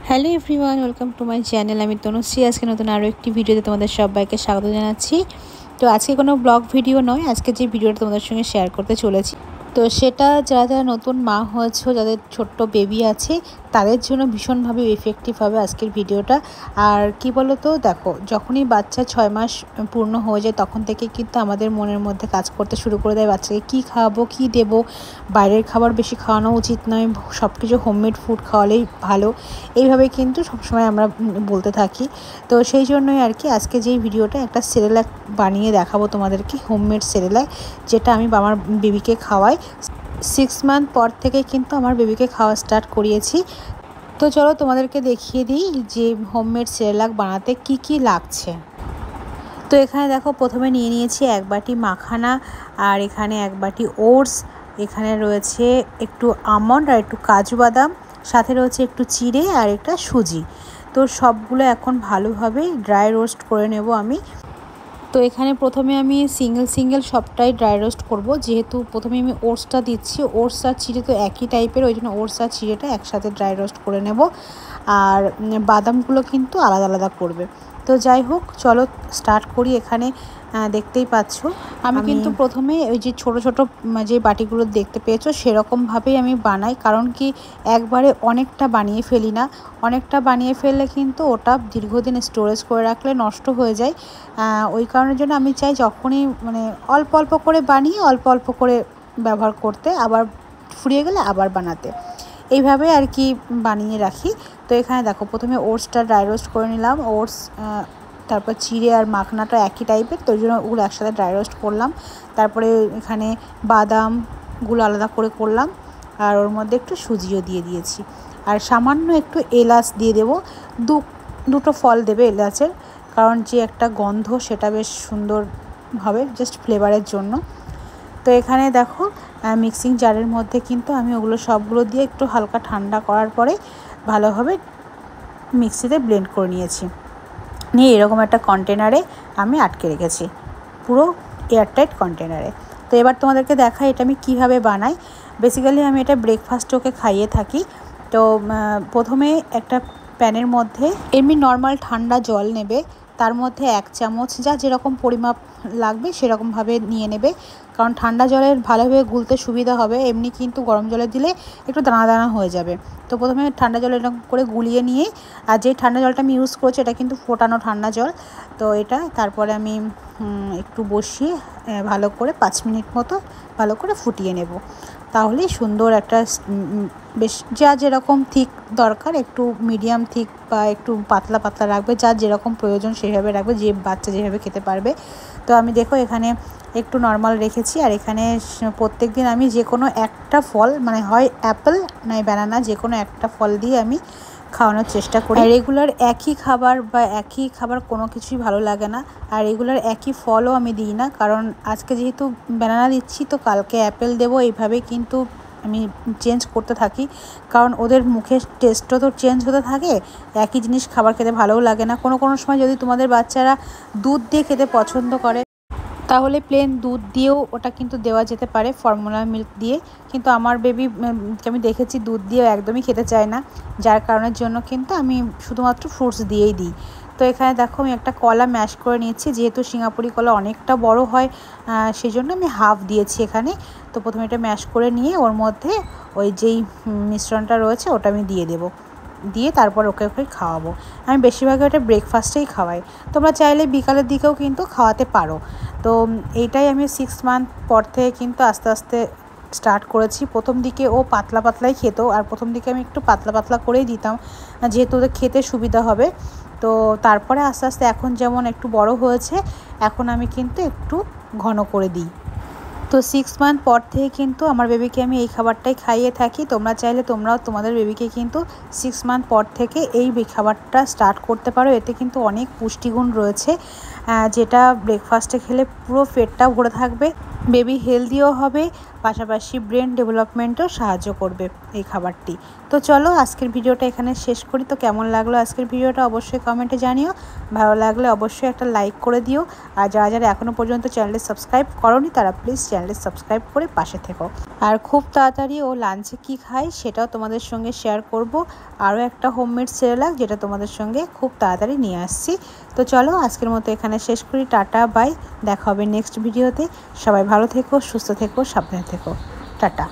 Hello everyone, welcome to my channel. আমি তনুশ্রী। আজকে নতুন আরও একটি ভিডিওতে তোমাদের সবাইকে স্বাগত জানাচ্ছি। তো আজকে কোনো ব্লগ ভিডিও নয়, আজকে যে ভিডিওটা তোমাদের সঙ্গে শেয়ার করতে চলেছি তো সেটা যারা যারা নতুন মা হয়েছে, যাদের ছোট্ট বেবি আছে, তাদের জন্য ভীষণভাবে ইফেক্টিভ হবে আজকের ভিডিওটা। আর কি বলো তো, দেখো, যখনই বাচ্চা 6 মাস পূর্ণ হয়ে যায় তখন থেকে কিন্তু আমাদের মনের মধ্যে কাজ করতে শুরু করে দেয় বাচ্চাকে কী খাওয়াবো, কী দেবো। বাইরের খাবার বেশি খাওয়ানো উচিত নয়, সব কিছু হোমমেড ফুড খাওয়ালেই ভালো, এইভাবে কিন্তু সবসময় আমরা বলতে থাকি। তো সেই জন্যই আর কি আজকে যেই ভিডিওটা, একটা সেরেলাক বানিয়ে দেখাবো তোমাদেরকে, হোমমেড সেরেলাক, যেটা আমি আমার বেবিকে খাওয়াই। 6 মান্থ পর থেকে কিন্তু আমার বেবিকে খাওয়া স্টার্ট করিয়েছি। তো চলো তোমাদেরকে দেখিয়ে দিই যে হোমমেড সেরেলাক বানাতে কি কি লাগছে। তো এখানে দেখো, প্রথমে নিয়ে নিয়েছি 1 বাটি মাখানা, আর এখানে 1 বাটি ওটস, এখানে রয়েছে একটু আমন্ড আর একটু কাজু বাদাম, সাথে রয়েছে একটু চিড়ে আর একটা সুজি। তো সবগুলো এখন ভালোভাবে ড্রাই রোস্ট করে নেব আমি। তো এখানে প্রথমে আমি সিঙ্গেল সবটাই ড্রাই রোস্ট করব, যেহেতু প্রথমে আমি ওটসটা দিচ্ছি। ওটস আর চিড়ে তো একই টাইপের, ওই জন্য ওটস আর চিড়েটা একসাথে ড্রাই রোস্ট করে নেব, আর বাদামগুলো কিন্তু আলাদা আলাদা করবে। তো যাই হোক, চলো স্টার্ট করি। এখানে দেখতেই পাচ্ছ আমি কিন্তু প্রথমে ওই যে ছোট ছোট যে বাটিগুলো দেখতে পেয়েছো সেরকমভাবেই আমি বানাই, কারণ কি একবারে অনেকটা বানিয়ে ফেলি না। অনেকটা বানিয়ে ফেললে কিন্তু ওটা দীর্ঘদিন স্টোরেজ করে রাখলে নষ্ট হয়ে যায়। ওই কারণের জন্য আমি চাই যখনই অল্প অল্প করে বানিয়ে অল্প অল্প করে ব্যবহার করতে, আবার ফুরিয়ে গেলে আবার বানাতে, এইভাবে আর কি বানিয়ে রাখি। তো এখানে দেখো, প্রথমে ওটসটা ড্রাই রোস্ট করে নিলাম। ওটস, তারপর চিড়ে আর মাখনাটা একই টাইপের, তো ওই জন্য ওগুলো একসাথে ড্রাই রোস্ট করলাম। তারপরে এখানে বাদামগুলো আলাদা করে করলাম, আর ওর মধ্যে একটু সুজিও দিয়ে দিয়েছি, আর সামান্য একটু এলাচ দিয়ে দেবো। দুটো ফল দেবে এলাচের, কারণ যে একটা গন্ধ সেটা বেশ সুন্দর হবে, জাস্ট ফ্লেভারের জন্য। তো এখানে দেখো, মিক্সিং জারের মধ্যে কিন্তু আমি ওগুলো সবগুলো দিয়ে একটু হালকা ঠান্ডা করার পরে ভালোভাবে মিক্সিতে ব্লেন্ড করে নিয়েছি। নিয়ে এরকম একটা কন্টেনারে আমি আটকে রেখেছি, পুরো এয়ারটাইট কন্টেনারে। তো এবার তোমাদেরকে দেখাই এটা আমি কীভাবে বানাই। বেসিক্যালি আমি এটা ব্রেকফাস্টে ওকে খাইয়ে থাকি। তো প্রথমে একটা প্যানের মধ্যে এমনি নর্মাল ঠান্ডা জল নেবে, তার মধ্যে 1 চামচ, যা যেরকম পরিমাপ লাগবে সেরকমভাবে নিয়ে নেবে, কারণ ঠান্ডা জলের ভালোভাবে গুলতে সুবিধা হবে। এমনি কিন্তু গরম জলে দিলে একটু দানা দানা হয়ে যাবে। তো প্রথমে ঠান্ডা জল এরকম করে গুলিয়ে নিয়ে, আর যে ঠান্ডা জলটা আমি ইউজ করছি এটা কিন্তু ফোটানো ঠান্ডা জল। তো এটা তারপরে আমি একটু বসিয়ে ভালো করে 5 মিনিট মতো ভালো করে ফুটিয়ে নেব। তাহলেই সুন্দর একটা বেশ, যা যেরকম থিক দরকার, একটু মিডিয়াম থিক বা একটু পাতলা পাতলা রাখবে, যার যেরকম প্রয়োজন সেভাবে রাখবে, যে বাচ্চা যেভাবে খেতে পারবে। তো আমি দেখো এখানে একটু নর্মাল রেখেছি, আর এখানে প্রত্যেক দিন আমি যে কোনো একটা ফল, হয় অ্যাপেল নয় ব্যানানা, যে কোনো একটা ফল দিয়ে আমি খাওয়ানোর চেষ্টা করি। রেগুলার একই খাবার কোনো কিছুই ভালো লাগে না, আর রেগুলার একই ফলও আমি দিই না, কারণ আজকে যেহেতু ব্যানানা দিচ্ছি তো কালকে অ্যাপেল দেবো, এইভাবেই কিন্তু আমি চেঞ্জ করতে থাকি, কারণ ওদের মুখের টেস্টও তো চেঞ্জ হতে থাকে। একই জিনিস খাবার খেতে ভালোও লাগে না। কোনো সময় যদি তোমাদের বাচ্চারা দুধ দিয়ে খেতে পছন্দ করে, তাহলে প্লেন দুধ দিয়েও ওটা কিন্তু দেওয়া যেতে পারে, ফর্মুলা মিল্ক দিয়ে। কিন্তু আমার বেবি আমি দেখেছি দুধ দিয়েও একদমই খেতে চায় না, যার কারণের জন্য কিন্তু আমি শুধুমাত্র ফ্রুটস দিয়েই দিই। তো এখানে দেখো, আমি একটা কলা ম্যাশ করে নিয়েছি, যেহেতু সিঙ্গাপুরি কলা অনেকটা বড় হয়, সেই জন্য আমি হাফ দিয়েছি এখানে। তো প্রথমে এটা ম্যাশ করে নিয়ে ওর মধ্যে ওই যেই মিশ্রণটা রয়েছে ওটা আমি দিয়ে দেবো, দিয়ে তারপর ওকে খাওয়াবো। আমি বেশিরভাগ ওটা ব্রেকফাস্টেই খাওয়াই, তোমরা চাইলে বিকালের দিকেও কিন্তু খাওয়াতে পারো। তো এইটাই আমি 6 মান্থ পর থেকে কিন্তু আস্তে আস্তে স্টার্ট করেছি। প্রথম দিকে ও পাতলা পাতলাই খেত, আর প্রথম দিকে আমি একটু পাতলা পাতলা করেই দিতাম, যেহেতু ওদের খেতে সুবিধা হবে। তো তারপরে আস্তে আস্তে এখন যেমন একটু বড় হয়েছে, এখন আমি কিন্তু একটু ঘন করে দিই। তো 6 মান্থ পর থেকে কিন্তু আমার বেবিকে আমি এই খাবারটাই খাইয়ে থাকি। তোমরা চাইলে তোমরাও তোমাদের বেবিকে কিন্তু 6 মান্থ পর থেকে এই খাবারটা স্টার্ট করতে পারো। এতে কিন্তু অনেক পুষ্টিগুণ রয়েছে, যেটা ব্রেকফাস্টে খেলে পুরো পেটটাও ভরে থাকবে, বেবি হেলদিও হবে, পাশাপাশি ব্রেন ডেভেলপমেন্টও সাহায্য করবে এই খাবারটি। তো চলো আজকের ভিডিওটা এখানে শেষ করি। তো কেমন লাগলো আজকের ভিডিওটা অবশ্যই কমেন্টে জানিও, ভালো লাগলে অবশ্যই একটা লাইক করে দিও, আর যারা যারা এখনও পর্যন্ত চ্যানেলটি সাবস্ক্রাইব করোনি তারা প্লিজ চ্যানেল চ্যানেলটি সাবস্ক্রাইব করে পাশে থেকো। আর খুব তাড়াতাড়ি ও লাঞ্চে কী খায় সেটাও তোমাদের সঙ্গে শেয়ার করব। আরও একটা হোমমেড সেরেলাক যেটা তোমাদের সঙ্গে খুব তাড়াতাড়ি নিয়ে আসছি। তো চলো আজকের মতো এখানে শেষ করি। টাটা বাই, দেখা হবে নেক্সট ভিডিওতে। সবাই ভালো থেকো, সুস্থ থেকো, সাবধানে থেকো। টাটা।